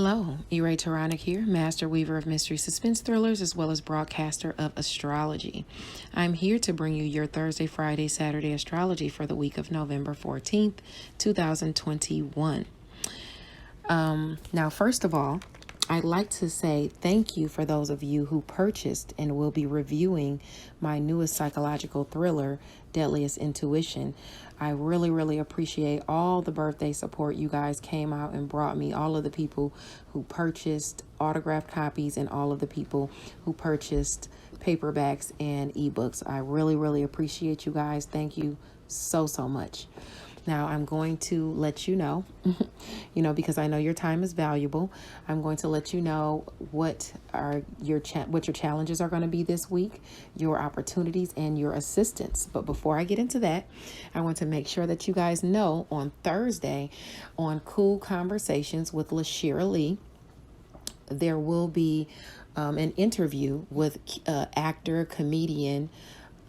Hello, E-Ray Taronic here, master weaver of mystery suspense thrillers as well as broadcaster of astrology. I'm here to bring you your Thursday, Friday, Saturday astrology for the week of November 14th, 2021. Now, first of all, I'd like to say thank you for those of you who purchased and will be reviewing my newest psychological thriller, Deadliest Intuition. I really appreciate all the birthday support you guys came out and brought me, all of the people who purchased autographed copies and all of the people who purchased paperbacks and ebooks. I really appreciate you guys. Thank you so much. Now I'm going to let you know, because I know your time is valuable. I'm going to let you know what your challenges are going to be this week, your opportunities and your assistance. But before I get into that, I want to make sure that you guys know on Thursday on Cool Conversations with LaShira Lee, there will be an interview with actor, comedian,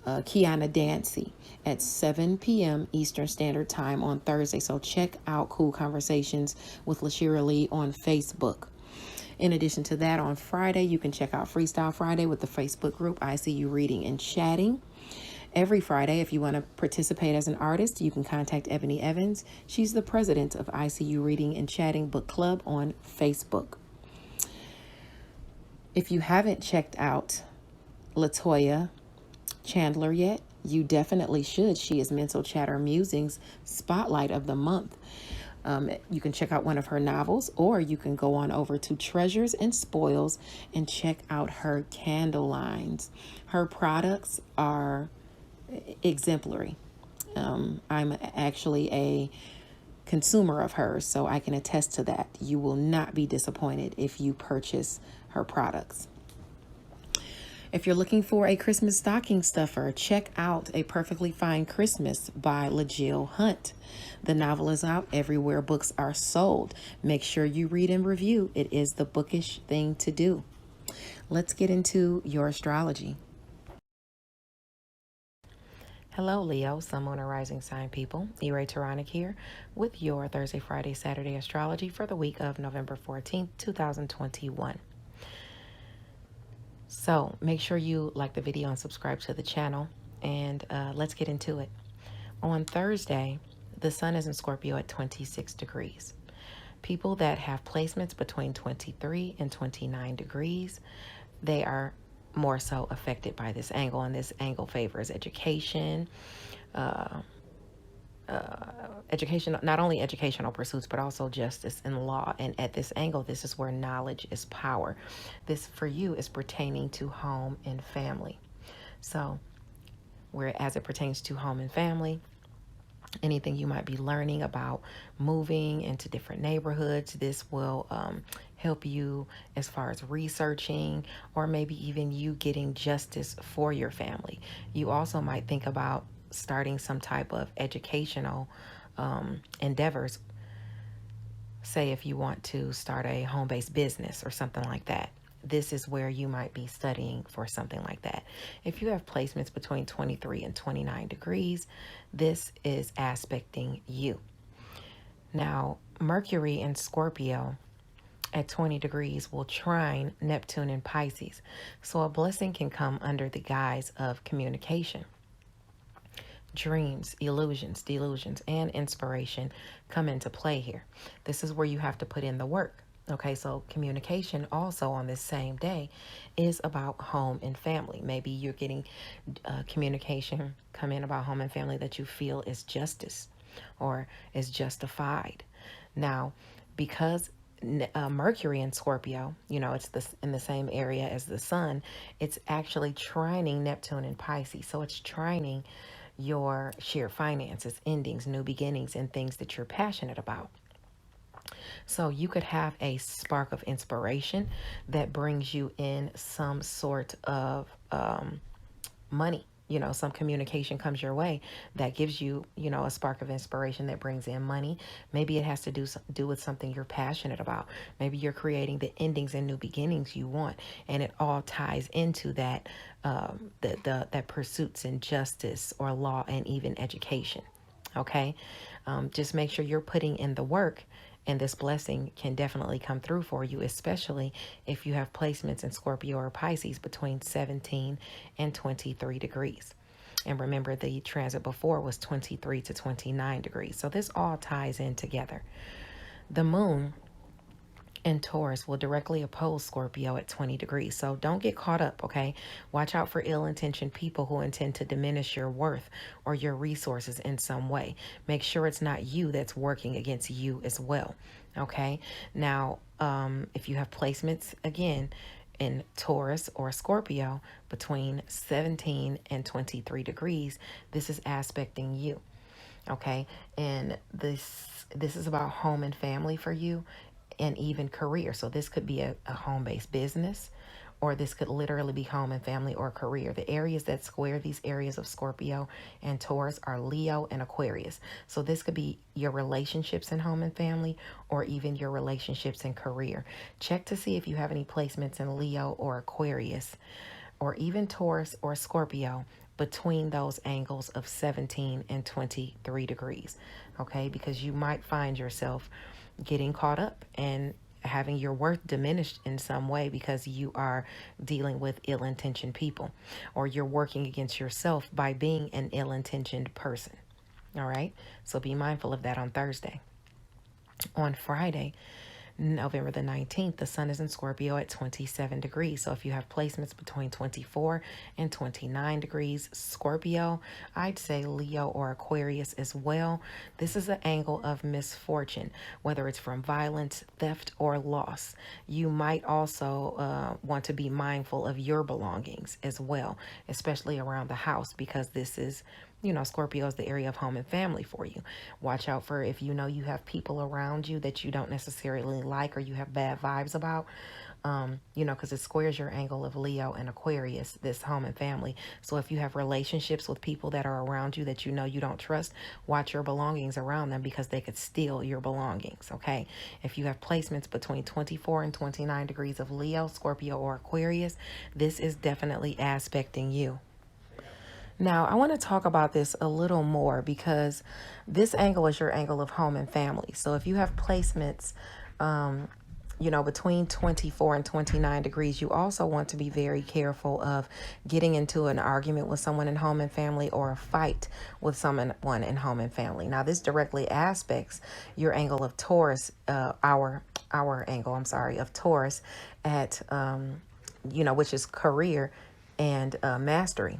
Kiana Dancy at 7 p.m. Eastern Standard Time on Thursday. So check out Cool Conversations with LaShira Lee on Facebook. In addition to that, on Friday, you can check out Freestyle Friday with the Facebook group ICU Reading and Chatting. Every Friday, if you want to participate as an artist, you can contact Ebony Evans. She's the president of ICU Reading and Chatting Book Club on Facebook. If you haven't checked out Latoya Chandler yet, you definitely should. She is Mental Chatter Musings Spotlight of the Month. You can check out one of her novels, or you can go on over to Treasures and Spoils and check out her candle lines. Her products are exemplary. I'm actually a consumer of hers, so I can attest to that. You will not be disappointed if you purchase her products. If you're looking for a Christmas stocking stuffer, check out A Perfectly Fine Christmas by LaJill Hunt. The novel is out everywhere books are sold. Make sure you read and review. It is the bookish thing to do. Let's get into your astrology. Hello, Leo, Sun, Moon, and Rising Sign people. E-Ray Taronic here with your Thursday, Friday, Saturday astrology for the week of November 14th, 2021. So make sure you like the video and subscribe to the channel, and let's get into it. On Thursday, the sun is in Scorpio at 26 degrees. People that have placements between 23 and 29 degrees, they are more so affected by this angle, and this angle favors education, not only educational pursuits, but also justice and law. And at this angle, this is where knowledge is power. This for you is pertaining to home and family. So as it pertains to home and family, anything you might be learning about moving into different neighborhoods, this will help you as far as researching, or maybe even you getting justice for your family. You also might think about starting some type of educational endeavors. Say if you want to start a home-based business or something like that. This is where you might be studying for something like that. If you have placements between 23 and 29 degrees, this is aspecting you. Now, Mercury in Scorpio at 20 degrees will trine Neptune in Pisces. So a blessing can come under the guise of communication. Dreams, illusions, delusions, and inspiration come into play here. This is where you have to put in the work. Okay, so communication also on this same day is about home and family. Maybe you're getting communication come in about home and family that you feel is justice or is justified. Now, because Mercury in Scorpio, it's in the same area as the sun, it's actually trining Neptune in Pisces. So it's trining your shared finances, endings, new beginnings, and things that you're passionate about. So you could have a spark of inspiration that brings you in some sort of money. Some communication comes your way that gives you, a spark of inspiration that brings in money. Maybe it has to do with something you're passionate about. Maybe you're creating the endings and new beginnings you want, and it all ties into that that pursuits in justice or law and even education. Okay, just make sure you're putting in the work And this blessing can definitely come through for you, especially if you have placements in Scorpio or Pisces between 17 and 23 degrees. And remember, the transit before was 23 to 29 degrees. So this all ties in together. The moon and Taurus will directly oppose Scorpio at 20 degrees. So don't get caught up, okay? Watch out for ill-intentioned people who intend to diminish your worth or your resources in some way. Make sure it's not you that's working against you as well, okay? Now, if you have placements, again, in Taurus or Scorpio between 17 and 23 degrees, this is aspecting you, okay? And this is about home and family for you, and even career. So this could be a home-based business, or this could literally be home and family or career. The areas that square these areas of Scorpio and Taurus are Leo and Aquarius. So this could be your relationships in home and family, or even your relationships in career. Check to see if you have any placements in Leo or Aquarius, or even Taurus or Scorpio between those angles of 17 and 23 degrees, okay? Because you might find yourself getting caught up and having your worth diminished in some way because you are dealing with ill-intentioned people, or you're working against yourself by being an ill-intentioned person. All right? So be mindful of that on Thursday. On Friday, November the 19th, the sun is in Scorpio at 27 degrees. So if you have placements between 24 and 29 degrees Scorpio, I'd say Leo or Aquarius as well. This is an angle of misfortune, whether it's from violence, theft, or loss. You might also want to be mindful of your belongings as well, especially around the house, because this is, Scorpio is the area of home and family for you. Watch out for if you know you have people around you that you don't necessarily like, or you have bad vibes about, because it squares your angle of Leo and Aquarius, this home and family. So if you have relationships with people that are around you that you know you don't trust, watch your belongings around them, because they could steal your belongings, okay? If you have placements between 24 and 29 degrees of Leo, Scorpio, or Aquarius, this is definitely aspecting you. Now, I want to talk about this a little more, because this angle is your angle of home and family. So if you have placements, between 24 and 29 degrees, you also want to be very careful of getting into an argument with someone in home and family, or a fight with someone in home and family. Now, this directly aspects your angle of Taurus, our angle, of Taurus at, which is career and mastery.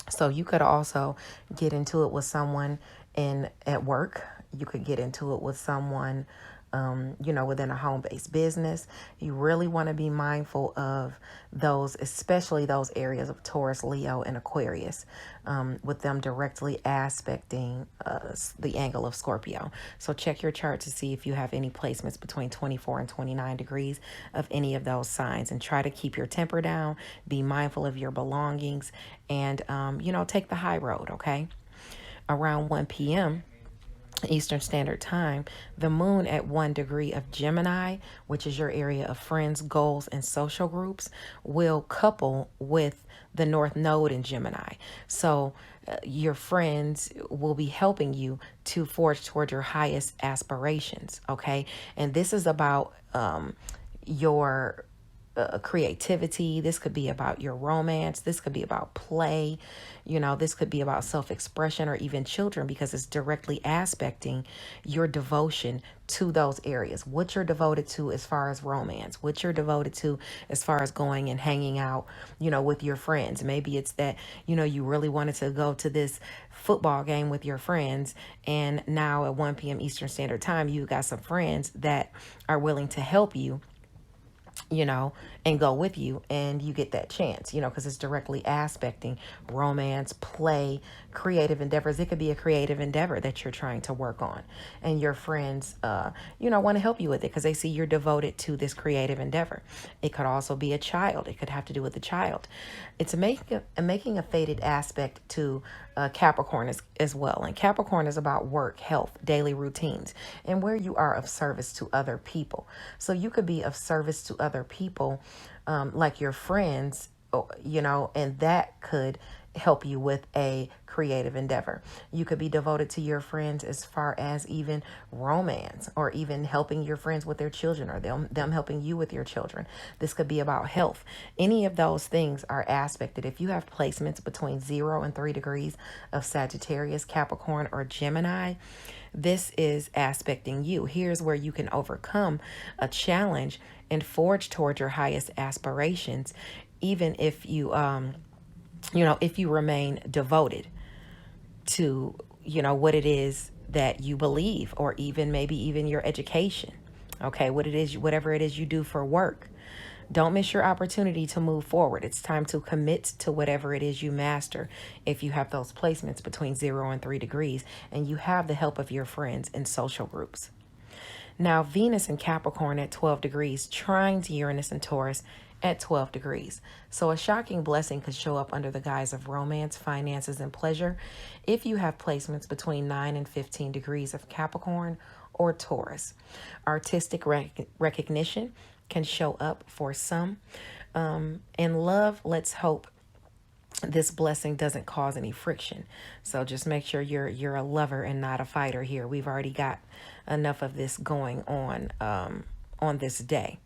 So you could also get into it with someone at work. You could get into it with someone, within a home-based business. You really want to be mindful of those, especially those areas of Taurus, Leo, and Aquarius, with them directly aspecting the angle of Scorpio. So check your chart to see if you have any placements between 24 and 29 degrees of any of those signs, and try to keep your temper down, be mindful of your belongings, and, take the high road, okay? Around 1 p.m., Eastern Standard Time, the moon at 1 degree of Gemini, which is your area of friends, goals, and social groups, will couple with the North Node in Gemini. So your friends will be helping you to forge toward your highest aspirations, okay? And this is about your creativity. This could be about your romance. This could be about play. This could be about self-expression, or even children, because it's directly aspecting your devotion to those areas. What you're devoted to as far as romance, what you're devoted to as far as going and hanging out, with your friends. Maybe it's that, you really wanted to go to this football game with your friends, and now at 1 p.m. Eastern Standard Time, you got some friends that are willing to help you, and go with you, and you get that chance, because it's directly aspecting romance, play, creative endeavors. It could be a creative endeavor that you're trying to work on, and your friends, want to help you with it because they see you're devoted to this creative endeavor. It could also be a child. It could have to do with a child. It's making a faded aspect to Capricorn as well. And Capricorn is about work, health, daily routines, and where you are of service to other people. So you could be of service to other people, like your friends, and that could help you with a creative endeavor. You could be devoted to your friends as far as even romance, or even helping your friends with their children, or them helping you with your children. This could be about health. Any of those things are aspected. If you have placements between 0 and 3 degrees of Sagittarius, Capricorn, or Gemini, this is aspecting you. Here's where you can overcome a challenge and forge toward your highest aspirations, even if if you remain devoted to, what it is that you believe, or even maybe even your education. Okay, whatever it is you do for work. Don't miss your opportunity to move forward. It's time to commit to whatever it is you master. If you have those placements between 0 and 3 degrees, and you have the help of your friends in social groups. Now, Venus in Capricorn at 12 degrees, trines Uranus and Taurus at 12 degrees. So a shocking blessing could show up under the guise of romance, finances, and pleasure if you have placements between 9 and 15 degrees of Capricorn or Taurus. Artistic recognition can show up for some. In love, let's hope this blessing doesn't cause any friction. So just make sure you're a lover and not a fighter here. We've already got enough of this going on this day.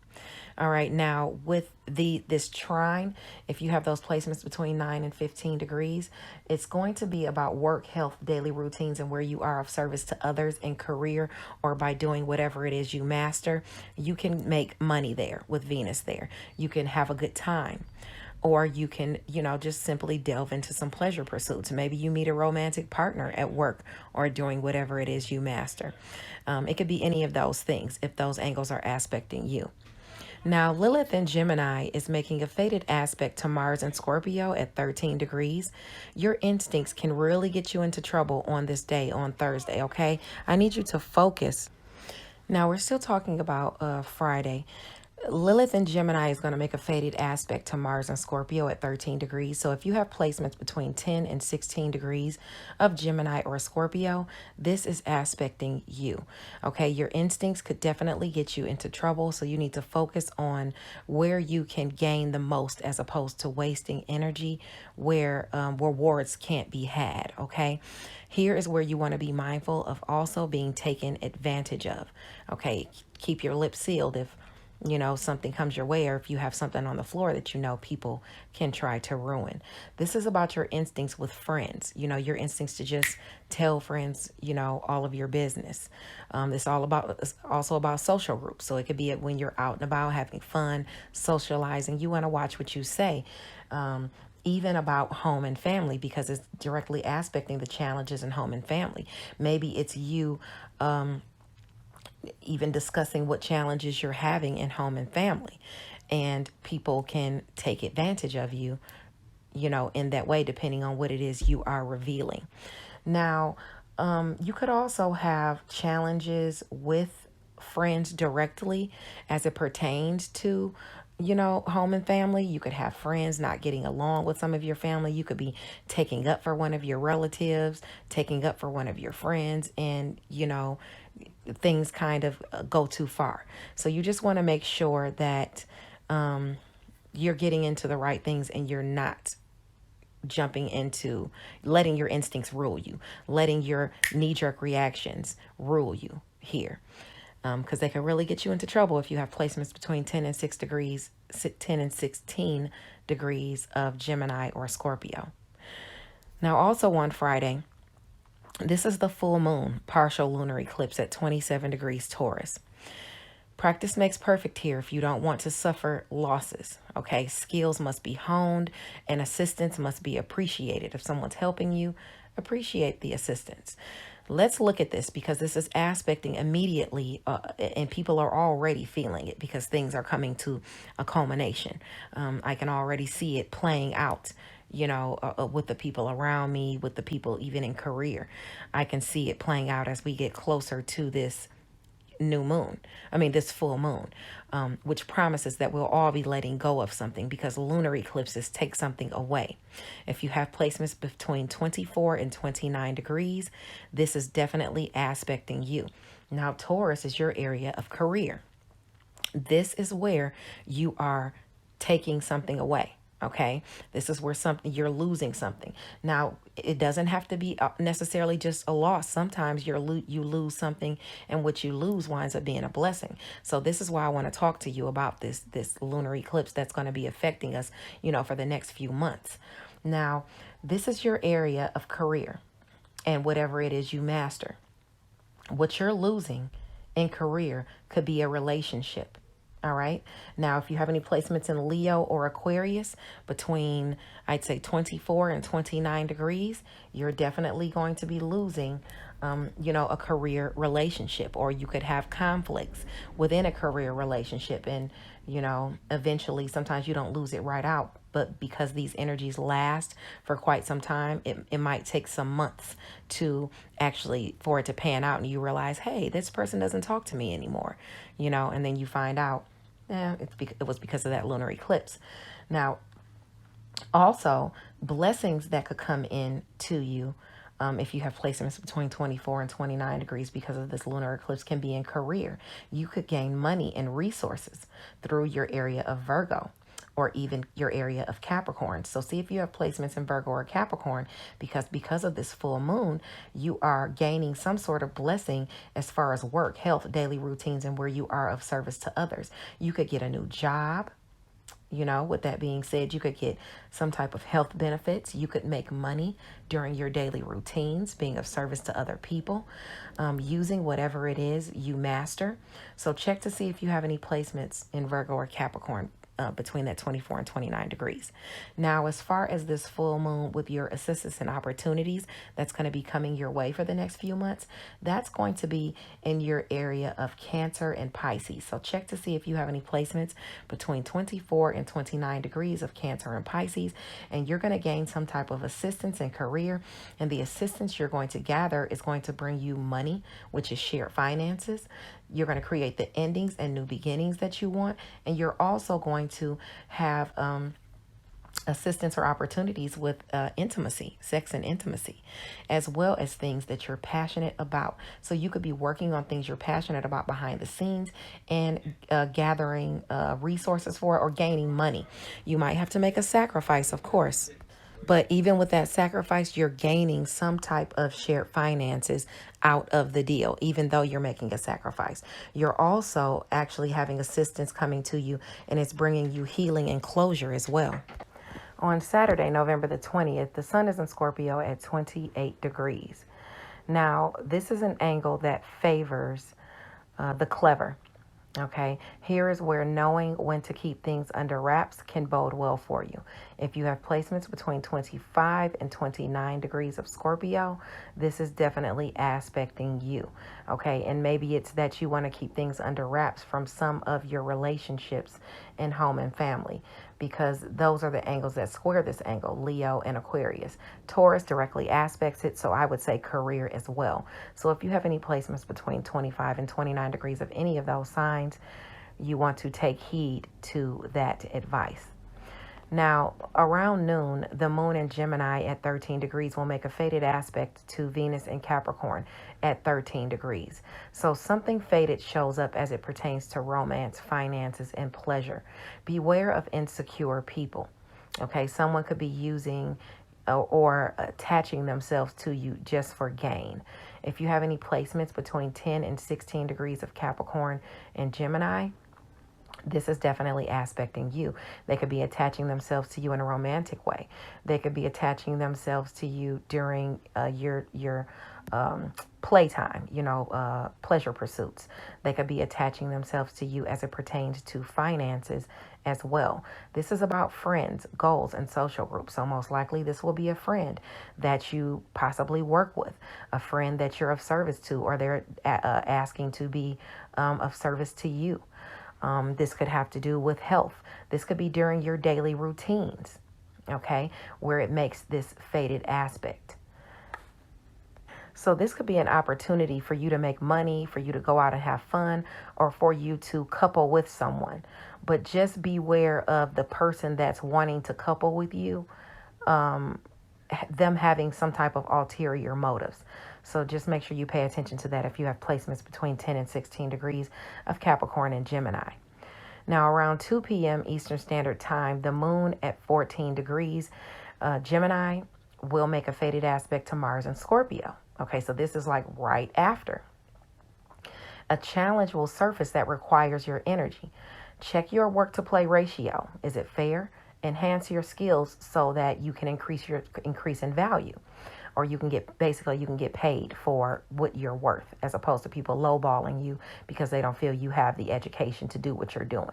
All right, now with this trine, if you have those placements between 9 and 15 degrees, it's going to be about work, health, daily routines, and where you are of service to others in career, or by doing whatever it is you master. You can make money there with Venus there. You can have a good time. Or you can, just simply delve into some pleasure pursuits. Maybe you meet a romantic partner at work, or doing whatever it is you master. It could be any of those things if those angles are aspecting you. Now, Lilith in Gemini is making a fated aspect to Mars and Scorpio at 13 degrees. Your instincts can really get you into trouble on this day, on Thursday, okay? I need you to focus. Now, we're still talking about Friday. Lilith in Gemini is going to make a fated aspect to Mars and Scorpio at 13 degrees. So if you have placements between 10 and 16 degrees of Gemini or Scorpio, this is aspecting you. Okay, your instincts could definitely get you into trouble. So you need to focus on where you can gain the most, as opposed to wasting energy where rewards can't be had. Okay, here is where you want to be mindful of also being taken advantage of. Okay, keep your lips sealed if something comes your way, or if you have something on the floor that people can try to ruin. This is about your instincts with friends, your instincts to just tell friends, all of your business. It's also about social groups. So it could be when you're out and about having fun, socializing. You want to watch what you say. Even about home and family, because it's directly aspecting the challenges in home and family. Maybe it's you, even discussing what challenges you're having in home and family, and people can take advantage of you, in that way, depending on what it is you are revealing. Now, you could also have challenges with friends directly as it pertains to home and family. You could have friends not getting along with some of your family. You could be taking up for one of your relatives, taking up for one of your friends, and things kind of go too far. So you just want to make sure that you're getting into the right things, and you're not jumping into letting your instincts rule you, letting your knee-jerk reactions rule you here. Because they can really get you into trouble if you have placements between 10 and 16 degrees of Gemini or Scorpio. Now, also on Friday, this is the full moon, partial lunar eclipse at 27 degrees Taurus. Practice makes perfect here if you don't want to suffer losses. Okay, skills must be honed, and assistance must be appreciated. If someone's helping you, appreciate the assistance. Let's look at this, because this is aspecting immediately, and people are already feeling it because things are coming to a culmination. I can already see it playing out, with the people around me, with the people even in career. I can see it playing out as we get closer to this this full moon, which promises that we'll all be letting go of something, because lunar eclipses take something away. If you have placements between 24 and 29 degrees, this is definitely aspecting you. Now, Taurus is your area of career. This is where you are taking something away. Okay, this is where something you're losing something. Now, it doesn't have to be necessarily just a loss. Sometimes you lose something, and what you lose winds up being a blessing. So this is why I want to talk to you about this lunar eclipse that's going to be affecting us, for the next few months. Now, this is your area of career and whatever it is you master. What you're losing in career could be a relationship. All right. Now, if you have any placements in Leo or Aquarius between, I'd say, 24 and 29 degrees, you're definitely going to be losing, a career relationship, or you could have conflicts within a career relationship. And, eventually, sometimes you don't lose it right out. But because these energies last for quite some time, it might take some months to actually for it to pan out and you realize, hey, this person doesn't talk to me anymore, and then you find out, it was because of that lunar eclipse. Now, also, blessings that could come in to you if you have placements between 24 and 29 degrees because of this lunar eclipse can be in career. You could gain money and resources through your area of Virgo or even your area of Capricorn. So see if you have placements in Virgo or Capricorn, because of this full moon, you are gaining some sort of blessing as far as work, health, daily routines, and where you are of service to others. You could get a new job. With that being said, you could get some type of health benefits. You could make money during your daily routines, being of service to other people, using whatever it is you master. So check to see if you have any placements in Virgo or Capricorn between that 24 and 29 degrees. Now, as far as this full moon with your assistance and opportunities that's going to be coming your way for the next few months, that's going to be in your area of Cancer and Pisces. So check to see if you have any placements between 24 and 29 degrees of Cancer and Pisces, and you're going to gain some type of assistance in career, and the assistance you're going to gather is going to bring you money, which is shared finances. You're going to create the endings and new beginnings that you want. And you're also going to have assistance or opportunities with intimacy, sex and intimacy, as well as things that you're passionate about. So you could be working on things you're passionate about behind the scenes and gathering resources for it or gaining money. You might have to make a sacrifice, of course. But even with that sacrifice, you're gaining some type of shared finances out of the deal, even though you're making a sacrifice. You're also actually having assistance coming to you, and it's bringing you healing and closure as well. On Saturday, November the 20th, the sun is in Scorpio at 28 degrees. Now, this is an angle that favors the clever. Okay, here is where knowing when to keep things under wraps can bode well for you. If you have placements between 25 and 29 degrees of Scorpio, this is definitely aspecting you. Okay, and maybe it's that you want to keep things under wraps from some of your relationships in home and family, because those are the angles that square this angle, Leo and Aquarius. Taurus directly aspects it, so I would say career as well. So if you have any placements between 25 and 29 degrees of any of those signs, you want to take heed to that advice. Now, around noon, the moon in Gemini at 13 degrees will make a fated aspect to Venus in Capricorn at 13 degrees. So something fated shows up as it pertains to romance, finances, and pleasure. Beware of insecure people. Okay, someone could be using or attaching themselves to you just for gain. If you have any placements between 10 and 16 degrees of Capricorn and Gemini, this is definitely aspecting you. They could be attaching themselves to you in a romantic way. They could be attaching themselves to you during your playtime, pleasure pursuits. They could be attaching themselves to you as it pertains to finances as well. This is about friends, goals, and social groups. So most likely this will be a friend that you possibly work with, a friend that you're of service to, or they're asking to be of service to you. This could have to do with health. This could be during your daily routines, okay, where it makes this fated aspect. So this could be an opportunity for you to make money, for you to go out and have fun, or for you to couple with someone. But just beware of the person that's wanting to couple with you, them having some type of ulterior motives. So just make sure you pay attention to that if you have placements between 10 and 16 degrees of Capricorn and Gemini. Now, around 2 p.m. Eastern Standard Time, the moon at 14 degrees, Gemini will make a fated aspect to Mars and Scorpio. Okay, so this is like right after. A challenge will surface that requires your energy. Check your work to play ratio. Is it fair? Enhance your skills so that you can increase in value, or you can get paid for what you're worth, as opposed to people lowballing you because they don't feel you have the education to do what you're doing.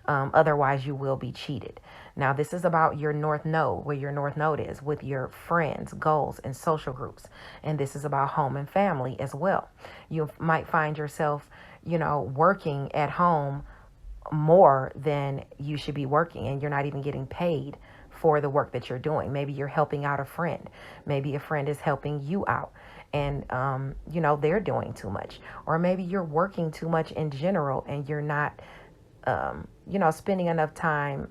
Otherwise, you will be cheated. Now, this is about your North Node, where your North Node is, with your friends, goals, and social groups. And this is about home and family as well. You might find yourself, working at home more than you should be working, and you're not even getting paid for the work that you're doing. Maybe you're helping out a friend. Maybe a friend is helping you out, and they're doing too much. Or maybe you're working too much in general, and you're not spending enough time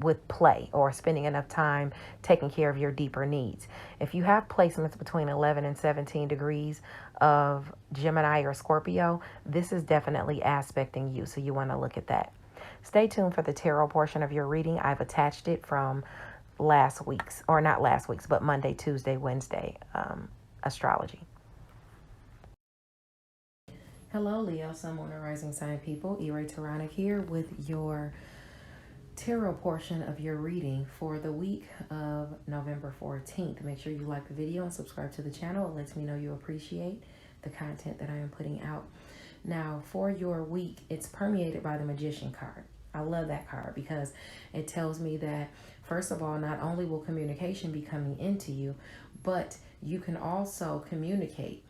with play, or spending enough time taking care of your deeper needs. If you have placements between 11 and 17 degrees of Gemini or Scorpio, this is definitely aspecting you. So you want to look at that. Stay tuned for the tarot portion of your reading. I've attached it from last week's, or not last week's, but Monday, Tuesday, Wednesday astrology. Hello, Leo, Sun, Moon, and Rising Sign people. E-Ray Taronic here with your tarot portion of your reading for the week of November 14th. Make sure you like the video and subscribe to the channel. It lets me know you appreciate the content that I am putting out. Now, for your week, it's permeated by the Magician card. I love that card because it tells me that, first of all, not only will communication be coming into you, but you can also communicate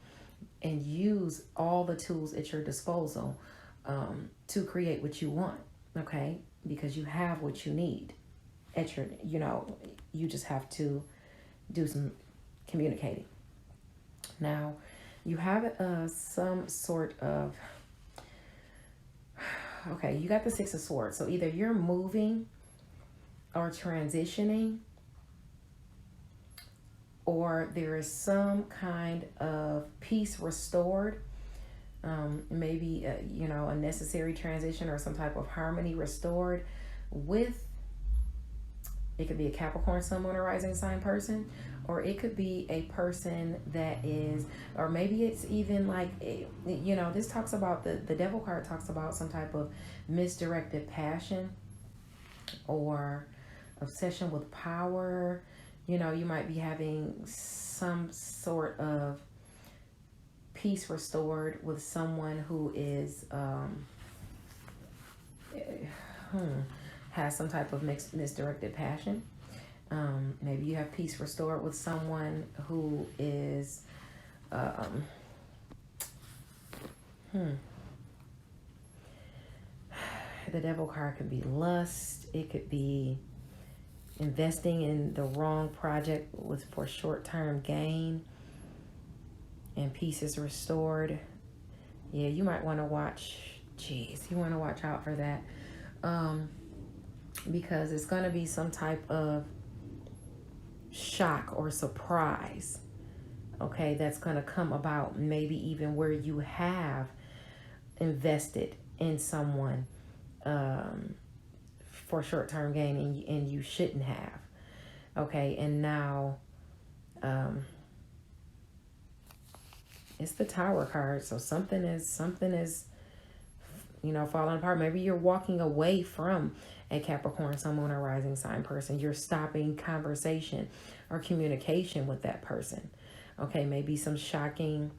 and use all the tools at your disposal to create what you want, okay? Because you have what you need at your, you just have to do some communicating. Now, you have some sort of, okay, you got the Six of Swords. So either you're moving or transitioning, or there is some kind of peace restored. Maybe, a necessary transition or some type of harmony restored with, it could be a Capricorn, Sun, Moon, or Rising sign person, or it could be a person that is, or maybe it's even like, this talks about, the Devil card talks about some type of misdirected passion or obsession with power. You might be having some sort of peace restored with someone who is has some type of misdirected passion. Maybe you have peace restored with someone who is the Devil card could be lust. It could be investing in the wrong project for short-term gain, and peace is restored. Yeah, you might want to watch, you want to watch out for that, because it's going to be some type of shock or surprise, okay, that's going to come about, maybe even where you have invested in someone for short-term gain, and you shouldn't have, okay, and now it's the Tower card. So something is falling apart. Maybe you're walking away from a Capricorn, Sun, Moon, or Rising sign person. You're stopping conversation or communication with that person, okay? Maybe some shocking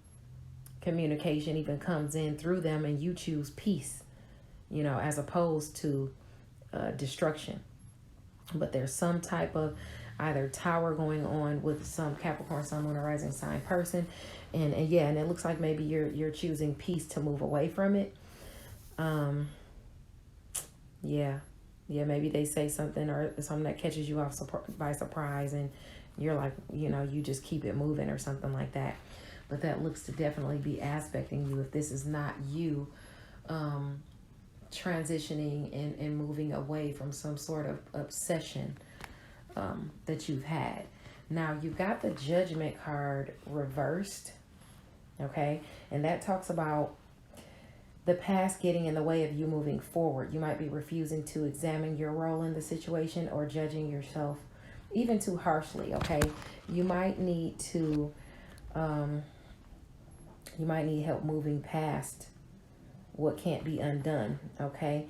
communication even comes in through them, and you choose peace, as opposed to destruction. But there's some type of either Tower going on with some Capricorn, Sun, Moon, or Rising sign person, and it looks like maybe you're choosing peace to move away from it. Maybe they say something or something that catches you off by surprise, and you're like, you just keep it moving or something like that. But that looks to definitely be aspecting you if this is not you transitioning and moving away from some sort of obsession that you've had. Now, you've got the Judgment card reversed, okay? And that talks about the past getting in the way of you moving forward. You might be refusing to examine your role in the situation or judging yourself even too harshly, okay? You might need to, you might need help moving past what can't be undone, okay?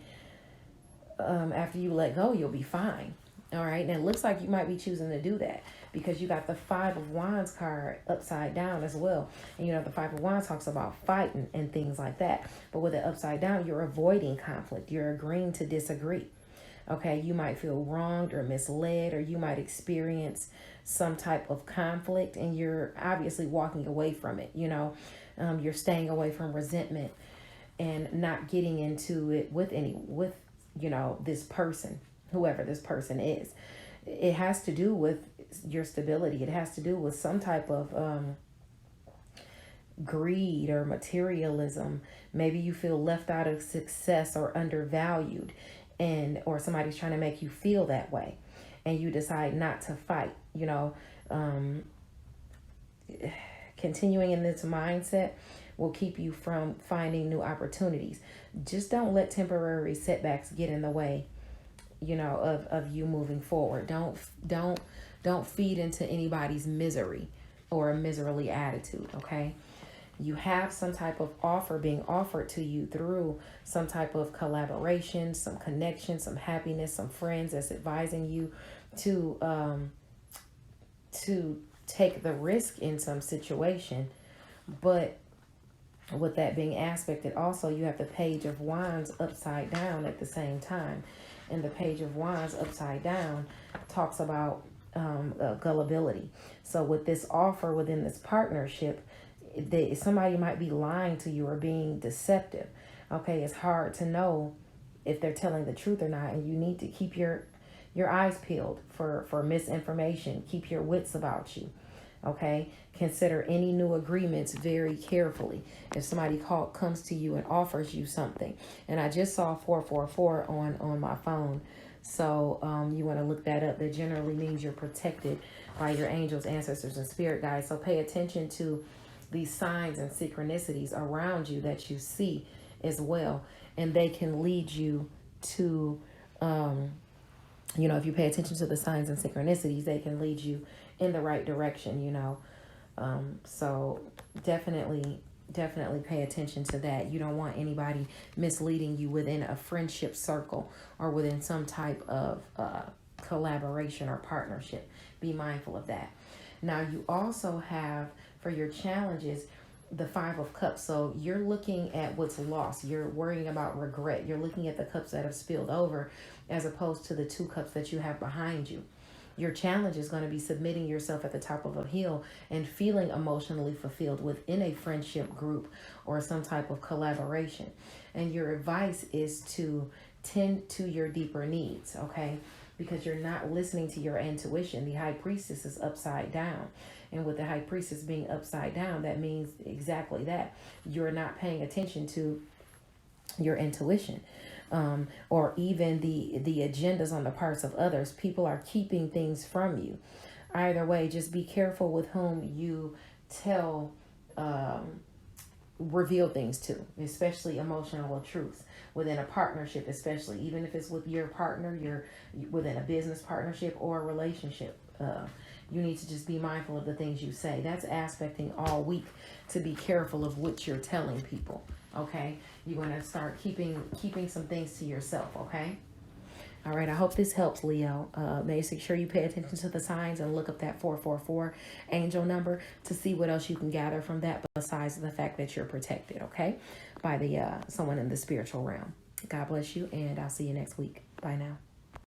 After you let go, you'll be fine. All right. And it looks like you might be choosing to do that because you got the Five of Wands card upside down as well. And you know, the Five of Wands talks about fighting and things like that. But with it upside down, you're avoiding conflict. You're agreeing to disagree. Okay. You might feel wronged or misled, or you might experience some type of conflict and you're obviously walking away from it. You know, you're staying away from resentment and not getting into it with you know, this person, whoever this person is. It has to do with your stability. It has to do with some type of greed or materialism. Maybe you feel left out of success or undervalued, and or somebody's trying to make you feel that way, and you decide not to fight. You know, continuing in this mindset will keep you from finding new opportunities. Just don't let temporary setbacks get in the way, you know, of you moving forward. Don't feed into anybody's misery or a miserly attitude, okay? You have some type of offer being offered to you through some type of collaboration, some connection, some happiness, some friends that's advising you to take the risk in some situation. But with that being aspected, also you have the Page of Wands upside down at the same time. And the Page of Wands upside down talks about gullibility. So with this offer within this partnership, somebody might be lying to you or being deceptive. Okay, it's hard to know if they're telling the truth or not, and you need to keep your eyes peeled for misinformation. Keep your wits about you. Okay, consider any new agreements very carefully. If somebody comes to you and offers you something, and I just saw 444 on my phone, so you want to look that up. That generally means you're protected by your angels, ancestors, and spirit guides. So pay attention to these signs and synchronicities around you that you see as well, and they can lead you to you know, if you pay attention to the signs and synchronicities, they can lead you in the right direction, you know. So definitely pay attention to that. You don't want anybody misleading you within a friendship circle or within some type of collaboration or partnership. Be mindful of that. Now, you also have, for your challenges, the Five of Cups. So you're looking at what's lost. You're worrying about regret. You're looking at the cups that have spilled over as opposed to the 2 cups that you have behind you. Your challenge is going to be submitting yourself at the top of a hill and feeling emotionally fulfilled within a friendship group or some type of collaboration. And your advice is to tend to your deeper needs, okay? Because you're not listening to your intuition. The High Priestess is upside down. And with the High Priestess being upside down, that means exactly that. You're not paying attention to your intuition. Or even the agendas on the parts of others. People are keeping things from you. Either way, just be careful with whom you reveal things to, especially emotional truths within a partnership, especially even if it's with your partner, you're within a business partnership or a relationship. You need to just be mindful of the things you say. That's aspecting all week to be careful of what you're telling people. Okay, you want to start keeping some things to yourself. Okay. All right. I hope this helps, Leo. Make sure you pay attention to the signs and look up that 444 angel number to see what else you can gather from that besides the fact that you're protected. Okay, by the someone in the spiritual realm. God bless you, and I'll see you next week. Bye now.